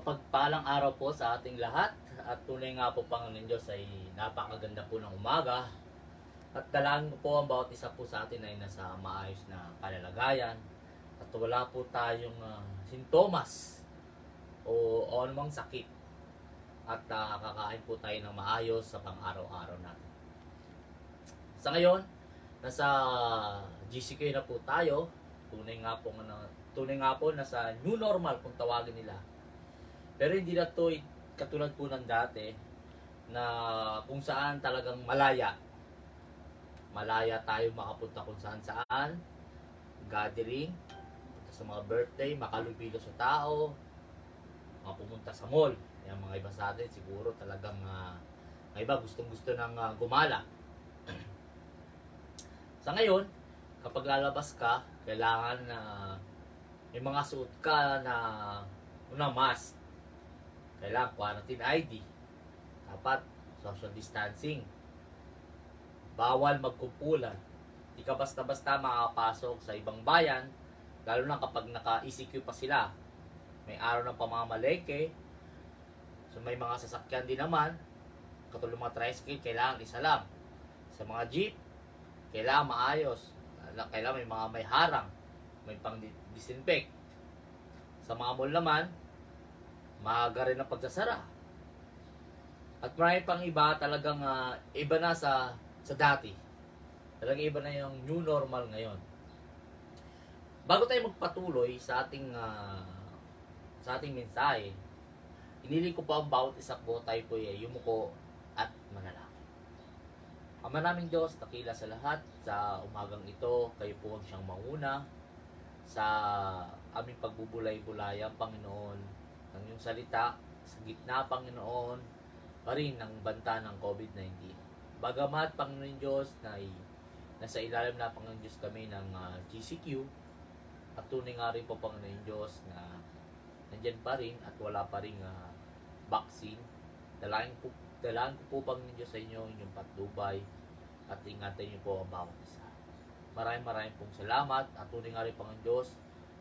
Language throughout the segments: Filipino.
Mapagpalang araw po sa ating lahat at tunay nga po Panginoon Diyos ay napakaganda po ng umaga at dalangin ko po ang bawat isa po sa atin ay nasa maayos na kalalagayan at wala po tayong sintomas o anumang sakit at kakain po tayo ng maayos sa pang-araw-araw natin. Sa ngayon, nasa GCQ na po tayo. Tunay nga po nasa new normal kung tawagin nila. Pero hindi na to katulad po ng dati na kung saan talagang malaya. Malaya tayo makapunta kung saan, gathering, sa mga birthday, makalubilo sa tao, pumunta sa mall. Yung mga iba sa atin siguro talagang mga iba gustong-gusto ng gumala. Sa ngayon, kapag lalabas ka, kailangan may mga suot ka na mask. Kailangan quarantine ID. Dapat social distancing. Bawal magkumpulan. Di ka basta-basta makapasok sa ibang bayan, lalo na kapag naka-ECQ pa sila. May araw ng pamamalengke. So may mga sasakyan din naman, katulad mga tricycle, kailangan isa lang. Sa mga jeep, kailangan maayos. Kailangan may harang, may pang-disinfect. Sa mga mall naman, maaga rin ang pagsasara. At marami pang iba talagang iba na sa dati. Talagang iba na yung new normal ngayon. Bago tayo magpatuloy sa ating mensahe, iniling ko pa ang bawat isa po tayo po yumuko at manalangin. Ama naming Diyos, dakila sa lahat, sa umagang ito, kayo po ang siyang mauna sa aming pagbubulay-bulayang Panginoon ng iyong salita sa gitna, Panginoon, pa rin ng banta ng COVID-19. Bagamat, Panginoon Diyos, na nasa ilalim na, Panginoon Diyos, kami ng GCQ, at tunay nga rin po, Panginoon Diyos, na nandyan pa rin at wala pa rin vaccine. Dalangin ko po, Panginoon Diyos, sa inyo, inyong patnubay, at ingatan niyo po ang bawat isa. Maraming pong salamat, at tunay nga rin, Panginoon Diyos,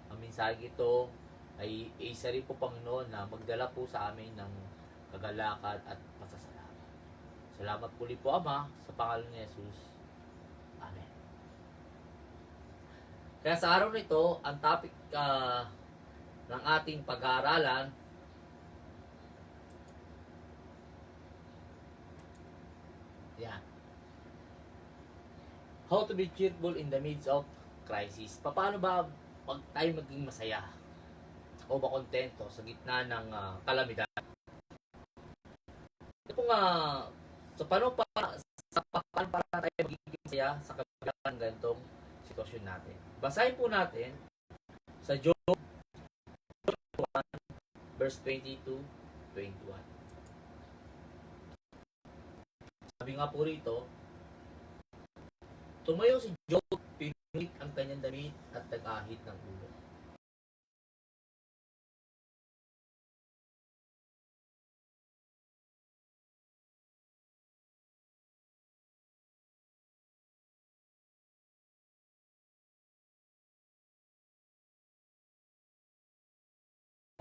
ang mensahe ito ay isa rin po, Panginoon, na magdala po sa amin ng kagalakan at pasasalamat. Salamat po po, Ama, sa pangalan ni Jesus. Amen. Kaya sa araw nito, ang topic ng ating pag-aaralan yan. How to be cheerful in the midst of crisis. Paano ba tayo maging masaya o makontento sa gitna ng kalamidad? Ito so paano para tayo magiging masaya sa kabila ng ganitong sitwasyon natin? Basahin po natin sa Job 1 verse 22-21. Sabi nga po rito, tumayo si Job, pinunit ang kanyang damit at nag-ahit ng ulo.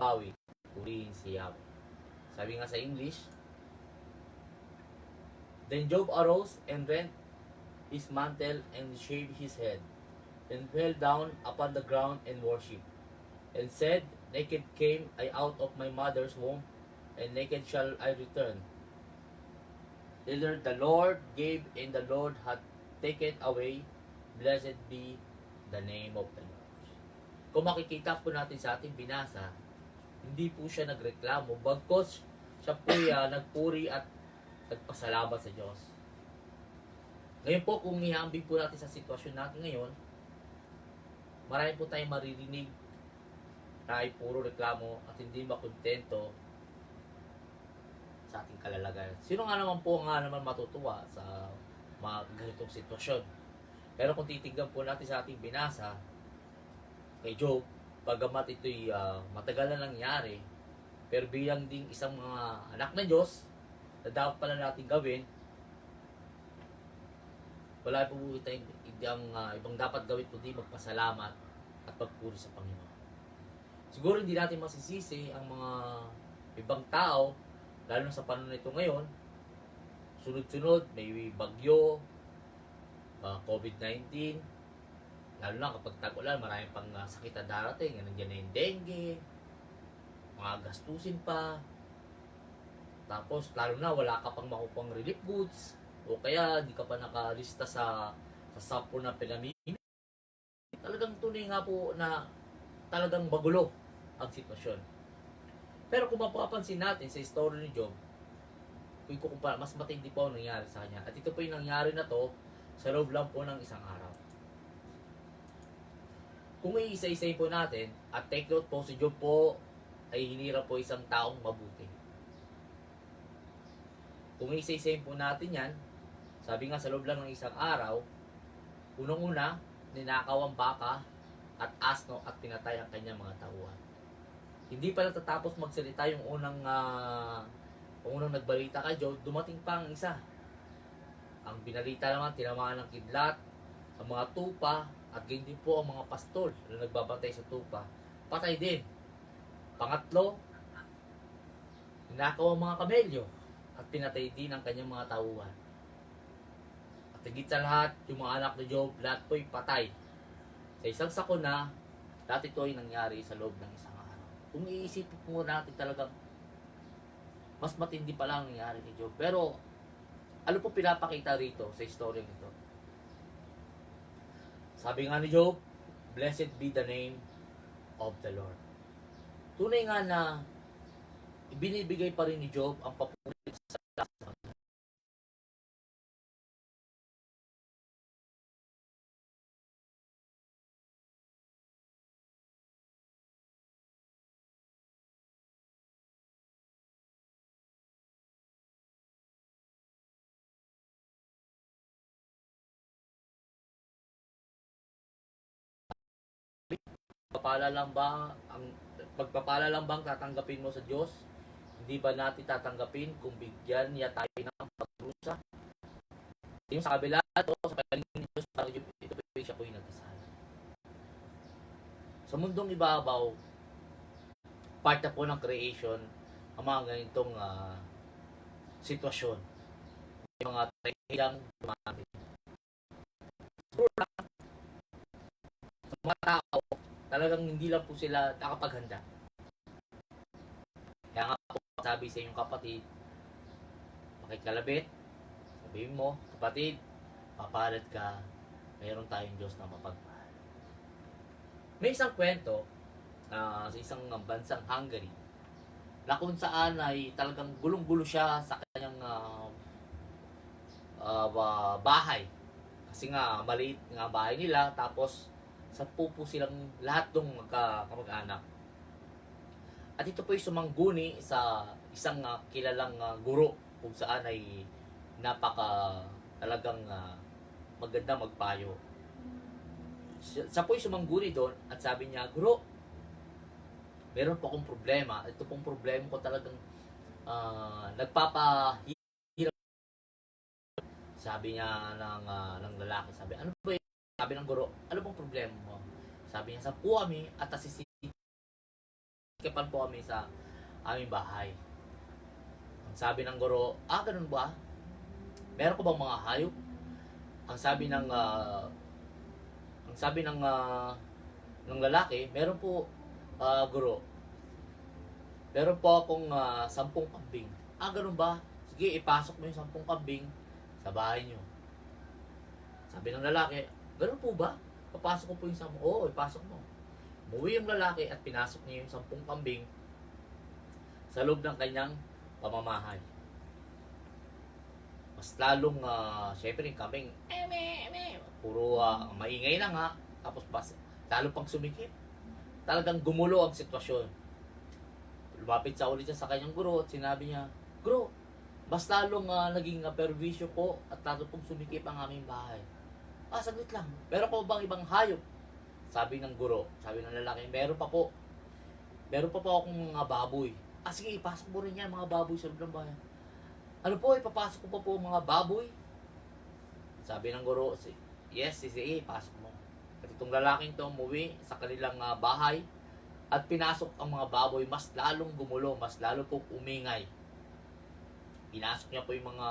Pawit, purihin si Yahweh. Sabi nga sa English, then Job arose and rent his mantle and shaved his head, and fell down upon the ground and worshipped, and said, naked came I out of my mother's womb, and naked shall I return. Thither the Lord gave, and the Lord hath taken away. Blessed be the name of the Lord. Kung makikita po natin sa ating binasa, hindi po siya nagreklamo, bagkos siya po nagpuri at nagpasalamat sa Diyos. Ngayon po, kung ihambing po natin sa sitwasyon natin ngayon, marami po tayong maririnig na ay puro reklamo at hindi makontento sa ating kalalagayan. Sino nga naman po matutuwa sa mga ganitong sitwasyon? Pero kung titignan po natin sa ating binasa, kay Job, bagamat ito'y matagal na nangyari, pero bilang ding isang mga anak ng Diyos na dapat pala natin gawin, wala po tayong ibang dapat gawin kundi magpasalamat at pagpuri sa Panginoon. Siguro hindi natin masisisi ang mga Ibang tao, lalo na sa panahon nito ngayon, sunod-sunod, may bagyo, COVID-19, lalo na kapag tag-ulan, marami pang sakit na darating. Nandiyan na yung dengue, mga gastusin pa. Tapos, lalo na, wala ka pang makupang relief goods. O kaya, di ka pa nakalista sa sampo na pinamili. Talagang tunay nga po na talagang magulo ang sitwasyon. Pero kung mapapansin natin sa story ni Job, kung ikukumpara, mas matindi po ang nangyari sa kanya. At ito po yung nangyari na to sa loob lang po ng isang araw. Kung iisa-isayin po natin, at take note po, si Job po ay hinirap po isang taong mabuti. Kung iisa-isayin po natin yan, sabi nga sa loob lang ng isang araw, unang-una, ninakaw ang baka at asno at pinatay ang kanyang mga tauhan. Hindi pa natatapos magsalita yung unang nagbalita kay Job, dumating pa ang isa. Ang binalita naman, tinamaan ng kidlat, ang mga tupa, at ganyan din po ang mga pastol na nagbabantay sa tupa. Patay din. Pangatlo, ninakaw ang mga kamelyo at pinatay din ang kanyang mga tauhan. At higit sa lahat, yung mga anak ni Job, lahat po'y patay. Sa isang sakuna, lahat ito ay nangyari sa loob ng isang araw. Kung iisipin po natin talagang mas matindi pa lang ang nangyari ni Job. Pero, ano po pinapakita rito sa story nito? Sabi nga ni Job, blessed be the name of the Lord. Tunay nga na ibinibigay pa rin ni Job ang papuri sa lahat. Pagpapala lang bang tatanggapin mo sa Diyos? Hindi ba natin tatanggapin kung bigyan niya tayo ng pagrusa? Yung sa kabila ito, sa paningin ni Diyos, para ito po siya po yung nagkasala. Sa mundong ibabaw, part na po ng creation ang mga ganitong sitwasyon. May mga tahilang dumami. Siguro lang, sa mga tao, talagang hindi lang po sila nakapaghanda. Kaya nga po, sabi sa inyong kapatid, makikalabit, sabihin mo, kapatid, papalad ka, mayroon tayong Diyos na mapagmahal. May isang kwento sa isang bansang Hungary na kung saan ay talagang gulong-gulo siya sa kanyang bahay. Kasi nga, maliit nga bahay nila, tapos 10 po silang lahat ng kamag-anak. At ito po ay sumangguni sa isang kilalang guro kung saan ay talagang maganda magpayo. Siya po ay sumangguni doon at sabi niya, Guro, meron po akong problema. Ito pong problema ko talagang nagpapahirap. Sabi niya ng lalaki, sabi, ano ba yun? Sabi ng guro, ano bang problema mo? Sabi niya, 10 kami at asisikipan po kami sa aming bahay. Sabi ng guro, ganun ba? Meron ko bang mga hayop? Ang sabi ng lalaki, meron po, guro. Meron po akong 10 kambing. Ganun ba? Sige, ipasok mo yung 10 kambing sa bahay niyo. Sabi ng lalaki, ganun po ba? Papasok ko po yung 10. Oo, ipasok mo. Umuwi yung lalaki at pinasok niya yung 10 kambing sa loob ng kanyang pamamahay. Mas lalong, syempre yung kambing, puro maingay na nga, tapos lalo pang sumikip. Talagang gumulo ang sitwasyon. Lumapit sa ulit siya sa kanyang guro at sinabi niya, Guro, mas lalong naging perwisyo po at lalo pong sumikip ang aming bahay. Saglit lang. Meron pa bang ibang hayop? Sabi ng guro, sabi ng lalaki, meron pa po. Meron pa po akong mga baboy. Sige, ipasok mo rin yan mga baboy sa loob ng bahay. Ano po, ipapasok ko pa po mga baboy? Sabi ng guro, yes, sige, ipasok mo. At itong lalaking to umuwi sa kanilang bahay at pinasok ang mga baboy, mas lalong gumulo, mas lalo pong umingay. Pinasok niya po yung mga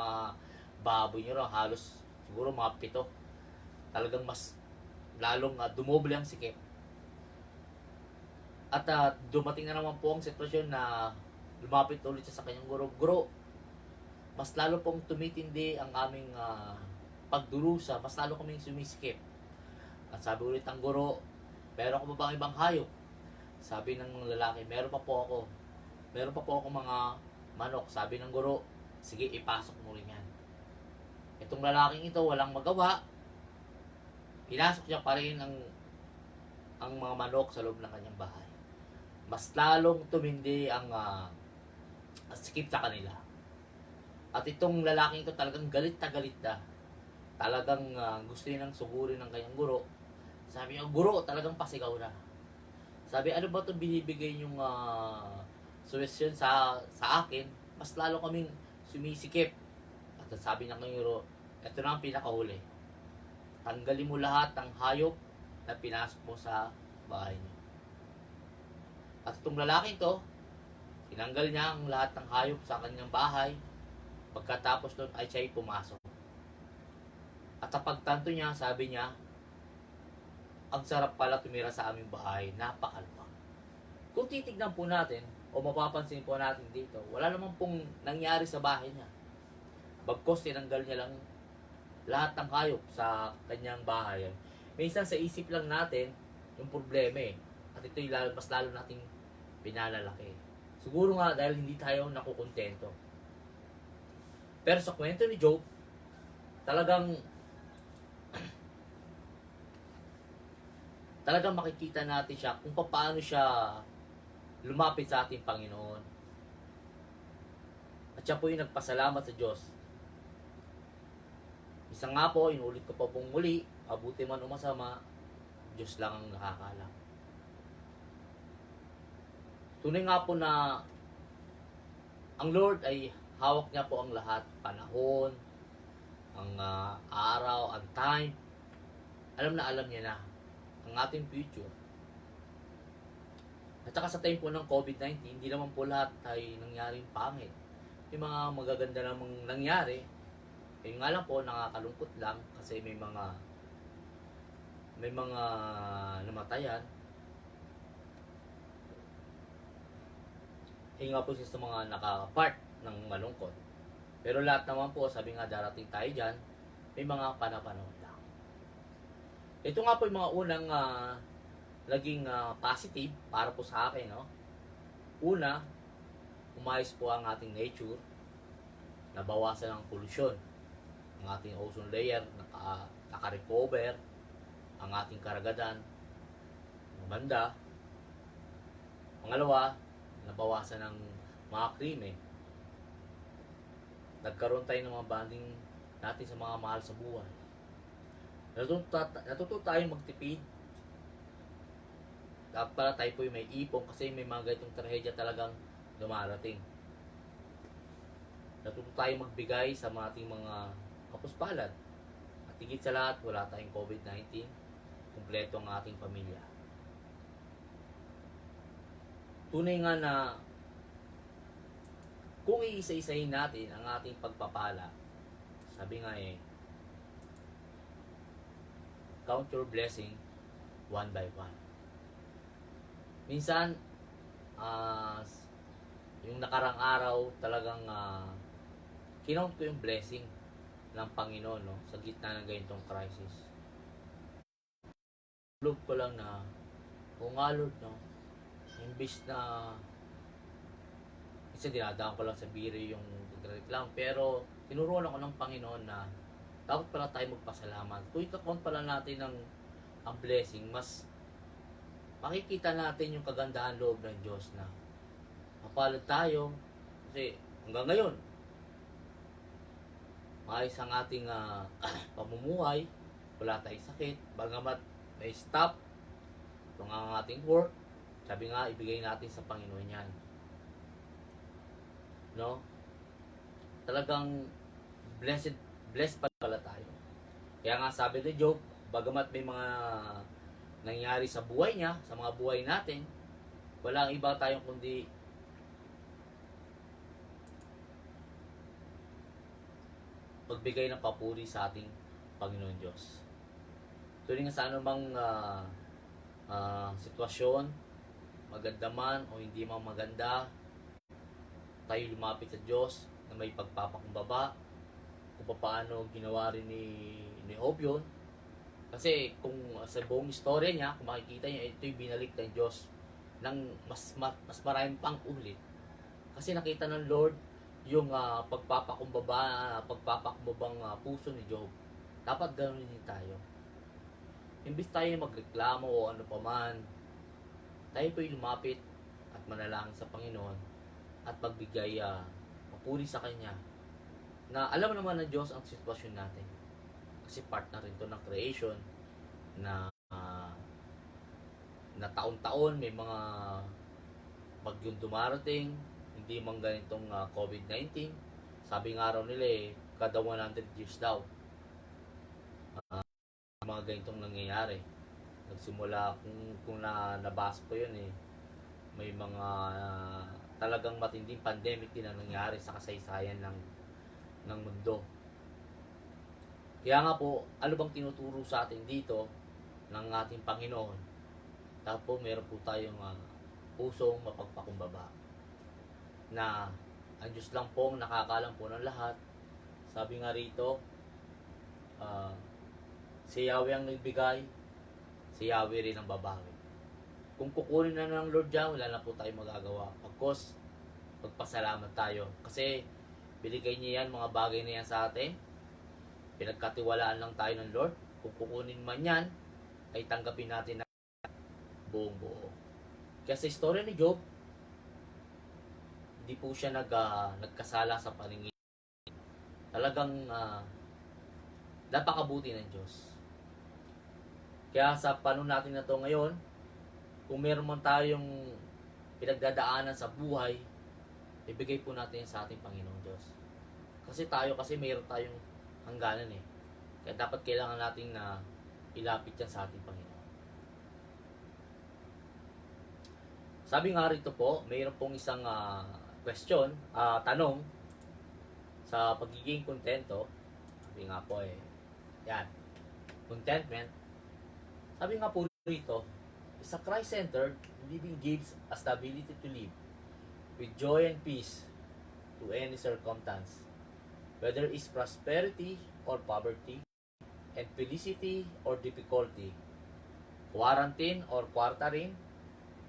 baboy niya, halos siguro mga 7. Talagang mas lalong dumoble ang sikip. At dumating na naman po ang sitwasyon na lumapit ulit siya sa kanyang guro. Guro, mas lalo pong tumitindi ang aming pagdurusa, mas lalo kaming sumisikip. At sabi ulit ng guro, meron ko ba bang ibang hayop? Sabi ng lalaki, meron pa po ako. Meron pa po ako mga manok. Sabi ng guro, sige, ipasok mo rin yan. Itong lalaking ito, walang magawa. Pinasok niya pa rin ang mga manok sa loob ng kanyang bahay. Mas lalong tumindi ang sikip sa kanila. At itong lalaking ito talagang galit na galit na. Talagang gusto niya nang sugurin ng kanyang guro. Sabi niya, guro, talagang pasigaw na. Sabi, ano ba itong binibigay niyong suggestion sa akin? Mas lalo kaming sumisikip. At sabi ng guro, ito na ang pinakahuli. Tanggalin mo lahat ng hayop na pinasok mo sa bahay niyo. At itong lalaki ito, tinanggal niya ang lahat ng hayop sa kanyang bahay. Pagkatapos nun ay siya'y pumasok. At sa pagtanto niya, sabi niya, ang sarap pala tumira sa aming bahay, napakaluwag. Kung titignan po natin, o mapapansin po natin dito, wala naman pong nangyari sa bahay niya. Bagkos tinanggal niya lang lahat ng hayop sa kanyang bahay. Minsan sa isip lang natin yung problema eh. At ito'y mas lalo nating pinalalaki. Siguro nga dahil hindi tayo nakukontento. Pero sa kwento ni Job, talagang makikita natin siya kung paano siya lumapit sa ating Panginoon. At siya po yung nagpasalamat sa Diyos. Isa nga po, inulit ko pa pong muli, mabuti man o masama, Diyos lang ang nakakaalam. Tunay nga po na ang Lord ay hawak niya po ang lahat, panahon, ang araw, ang time. Alam niya na ang ating future. At saka sa time po ng COVID-19, hindi naman po lahat ay nangyaring pangit. May mga magaganda namang nangyari. Yun nga lang po, nakakalungkot lang kasi may mga namatayan. Yun nga po siya sa mga naka-part ng malungkot. Pero lahat naman po, sabi nga darating tayo dyan, may mga panapanahon lang. Ito nga po yung mga unang naging positive para po sa akin. No? Una, umayos po ang ating nature, nabawasan ang polusyon. Ang ating ozone layer naka-recover, ang ating karagadan banda. Pangalawa, nabawasan ng mga krimen. Nagkaroon tayo ng mga bonding natin sa mga mahal sa buhay. Natuto tayong magtipid. Dapat pala tayo po yung may ipon kasi may mga ganitong trahedya talagang dumarating. Natuto tayong magbigay sa ating mga kapuspalad. At higit sa lahat, wala tayong COVID-19. Kumpleto ang ating pamilya. Tunay nga na kung iisa-isahin natin ang ating pagpapala, sabi nga count your blessing one by one. Minsan, yung nakarang araw talagang kinount ko yung blessing ng Panginoon no, sa gitna ng ganitong crisis. Love ko lang na, kung nga Lord, no, imbis na kasi dinadaan ko lang sa biro yung pagreklamo, pero tinuruan ako ng Panginoon na dapat pala tayo magpasalamat. Kung ika-count pala natin ang blessing, mas makikita natin yung kagandahan loob ng Diyos na mapalad tayo kasi hanggang ngayon maayos ang ating pamumuhay, wala tayong sakit, bagamat may stop itong ang ating work, sabi nga ibigay natin sa Panginoon yan, no? Talagang blessed pala tayo. Kaya nga sabi ni Job, bagamat may mga nangyari sa buhay niya, sa mga buhay natin, Walang iba tayong kundi magbigay ng papuri sa ating Panginoon Diyos. Tuloy nga sa anumang sitwasyon, maganda man o hindi man maganda, tayo lumapit sa Diyos na may pagpapakumbaba kung paano ginawa rin ni Job yun. Kasi kung sa buong istorya niya, kung makikita niya, ito'y binalik ng Diyos ng mas maraming pang ulit. Kasi nakita ng Lord yung pagpapakumbabang puso ni Job. Dapat ganoon din tayo. Imbis tayo magreklamo o ano pa man, tayo po'y lumapit at manalangin sa Panginoon at magbigay papuri sa Kanya na alam naman ng Diyos ang sitwasyon natin. Kasi part na rin to ng creation na na taon-taon may mga bagyong dumarating, hindi man ganitong COVID-19. Sabi nga raw nila kada 100 years daw mga ganitong nangyayari. Nagsimula kung nabasa ko yun may mga talagang matinding pandemic din na nangyari sa kasaysayan ng mundo. Kaya nga po, ano bang tinuturo sa atin dito ng ating Panginoon? Tapos meron po tayong pusong mapagpakumbaba na ang Diyos lang po ang nakakalam po ng lahat. Sabi nga rito, si Yahweh ang nagbigay, si Yahweh rin ang babawi. Kung kukunin na ng Lord dyan, wala na po tayo magagawa. Of course, magpasalamat tayo. Kasi binigay niya yan, mga bagay na yan sa atin. Pinagkatiwalaan lang tayo ng Lord. Kung kukunin man yan, ay tanggapin natin na buong buo. Kaya sa istorya ni Job, hindi po siya nagkasala sa paningin. Talagang napakabuti ng Diyos. Kaya sa panahon natin na to ngayon, kung meron man tayong pinagdadaanan sa buhay, ibigay po natin sa ating Panginoong Diyos. Kasi mayroon tayong hangganan Kaya dapat kailangan natin na ilapit yan sa ating Panginoon. Sabi nga rito po, mayroon pong isang tanong sa pagiging kontento. Sabi nga po yan, contentment. Sabi nga po rito, sa Christ-centered living gives us the ability to live with joy and peace to any circumstance, whether it's prosperity or poverty, and felicity or difficulty, quarantine or quarantine,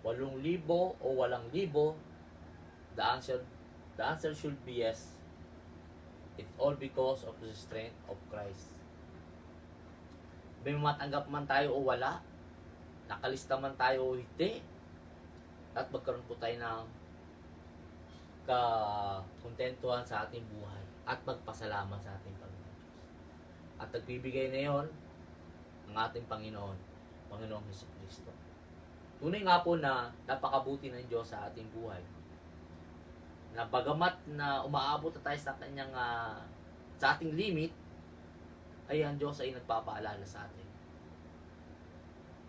8,000 o 8,000, the answer should be yes. It's all because of the strength of Christ. May matanggap man tayo o wala, nakalista man tayo o hindi, at magkaroon po tayo ng kakontentuhan sa ating buhay at magpasalamat sa ating Panginoon Diyos. At nagbibigay na yon ng ating Panginoong Jesucristo. Tunay nga po na napakabuti ng Diyos sa ating buhay. Na bagamat na umaabot na tayo sa kanyang sa ating limit, ay ang Diyos ay nagpapaalala sa atin.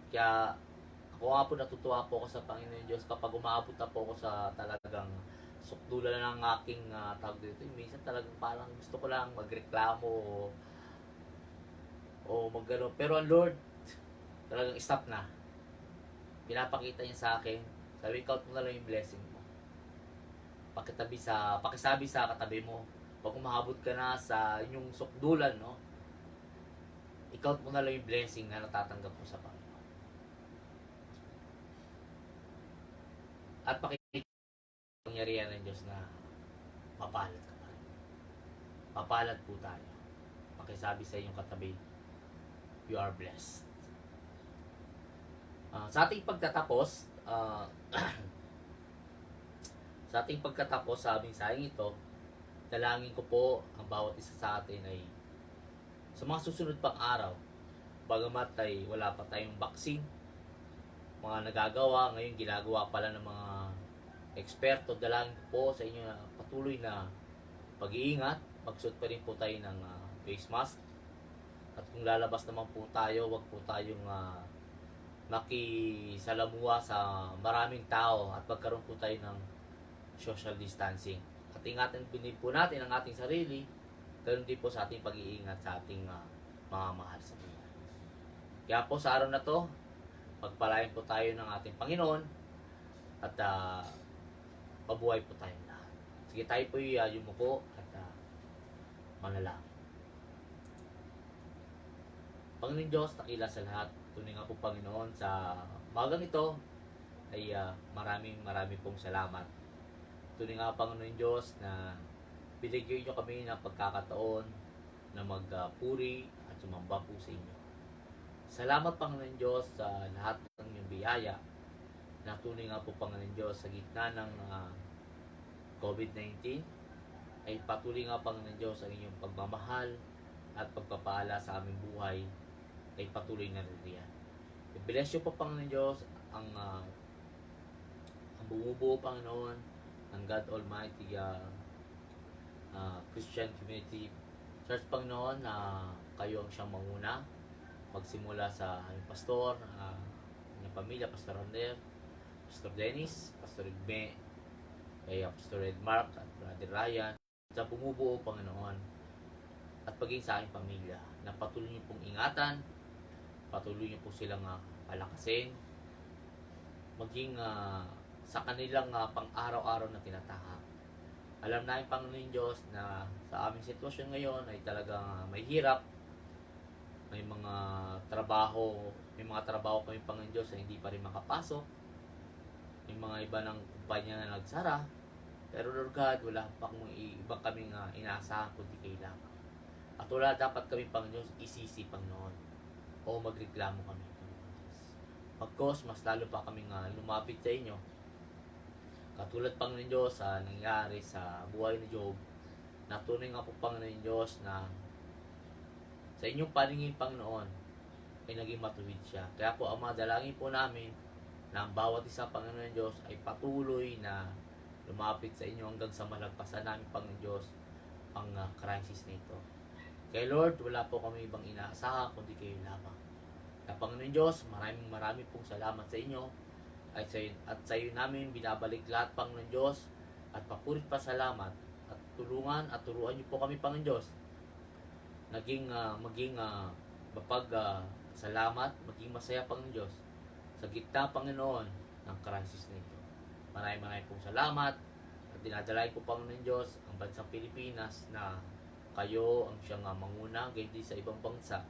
Kaya ako nga po natutuwa po ako sa Panginoon Diyos kapag umaabot na po ako sa talagang sukdulan ng aking tawag dito. Minsan talagang parang gusto ko lang magreklamo o maggano. Pero ang Lord, talagang stop na. Pinapakita niya sa akin, sabi, count mo na lang yung blessing mo. Pakisabi sa katabi mo, pag umahabot ka na sa inyong sukdulan, no, i-count mo na lang yung blessing na natatanggap mo sa Panginoon. At pakikita ang pangyarihan ng Diyos na mapalad ka pa. Mapalad po tayo. Pakisabi sa inyong katabi, you are blessed. Sa ating pagtatapos, sa aming sayang ito, dalangin ko po ang bawat isa sa atin ay sa mga susunod pang araw, bagamat ay wala pa tayong vaccine, mga nagagawa, ngayon ginagawa pala ng mga eksperto, dalangin ko po sa inyo na patuloy na pag-iingat, magsuot pa rin po tayo ng face mask, at kung lalabas naman po tayo, wag po tayong makisalamuha sa maraming tao at magkaroon po tayo ng social distancing. At ingatan din po natin ang ating sarili, ganoon din po sa ating pag-iingat sa ating mga mahal sa buhay. Kaya po sa araw na to, pagpalain po tayo ng ating Panginoon at mabuhay po tayong lahat. Sige, tayo po yumuko at manalangin. Panginoon Diyos, takila sa lahat. Tunay nga po Panginoon sa magang ito ay maraming pong salamat. Tunay nga Panginoon Diyos na binigyan niyo kami ng pagkakataon na magpuri at sumamba po sa inyo. Salamat Panginoon Diyos sa lahat ng iyong biyaya na tunay nga po Panginoon Diyos sa gitna ng COVID-19 ay patuloy nga Panginoon Diyos ang inyong pagmamahal at pagpapaala sa aming buhay ay patuloy na rin yan. I-bless you po Panginoon Diyos ang bumubuo Panginoon ng God Almighty Christian Community Church Panginoon na kayo ang siyang manguna magsimula sa aming pastor, ng pamilya, Pastor Ander, Pastor Dennis, Pastor Igme, kay Pastor Edmark at Brother Ryan sa bumubuo Panginoon at paging sa aking pamilya na patuloy niyo pong ingatan, patuloy niyo po silang palakasin, maging sa kanilang pang-araw-araw na tinatahak. Alam namin Panginoon Diyos na sa aming sitwasyon ngayon ay talagang may hirap, may mga trabaho kami Panginoon Diyos na hindi pa rin makapasok, may mga iba ng kumpanya na nagsara, pero Lord God, wala pa kung ibang kaming inaasahan kundi kayo lamang. At wala dapat kami Panginoon Diyos isisi Panginoon o magreklamo kami Panginoon Diyos. Pagkos, mas lalo pa kaming lumapit sa inyo. Katulad Panginoon Diyos sa nangyari sa buhay ni Job, na tunay nga po Panginoon Diyos na sa inyong paningin Panginoon ay naging matuwid siya. Kaya po Ama, dalangin po namin na ang bawat isa Panginoon Diyos ay patuloy na lumapit sa inyo hanggang sa malagpasan namin Panginoon Diyos ang crisis na ito. Kaya Lord, wala po kami ibang inaasahan kundi kayo lamang. Na Panginoon Diyos, maraming pong salamat sa inyo at sa iyo namin binabalik lahat Panginoon Diyos at papurit pa salamat at tulungan at turuan niyo po kami Panginoon Diyos maging salamat, maging masaya Panginoon Diyos sa gitna Panginoon ng crisis na ito. Maraming pong salamat at dinadalay ko Panginoon Diyos ang bansang Pilipinas na kayo ang siyang manguna gayon din sa ibang bansa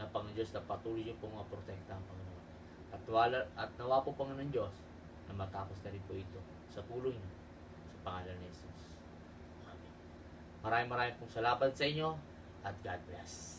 na Panginoon Diyos na patuloy niyo pong protektahan Panginoon. At nawa po Panginoon Diyos na matapos na rin po ito sa tulong niyo sa pangalan ni Jesus. Amen. Maraming pong salamat sa inyo at God bless.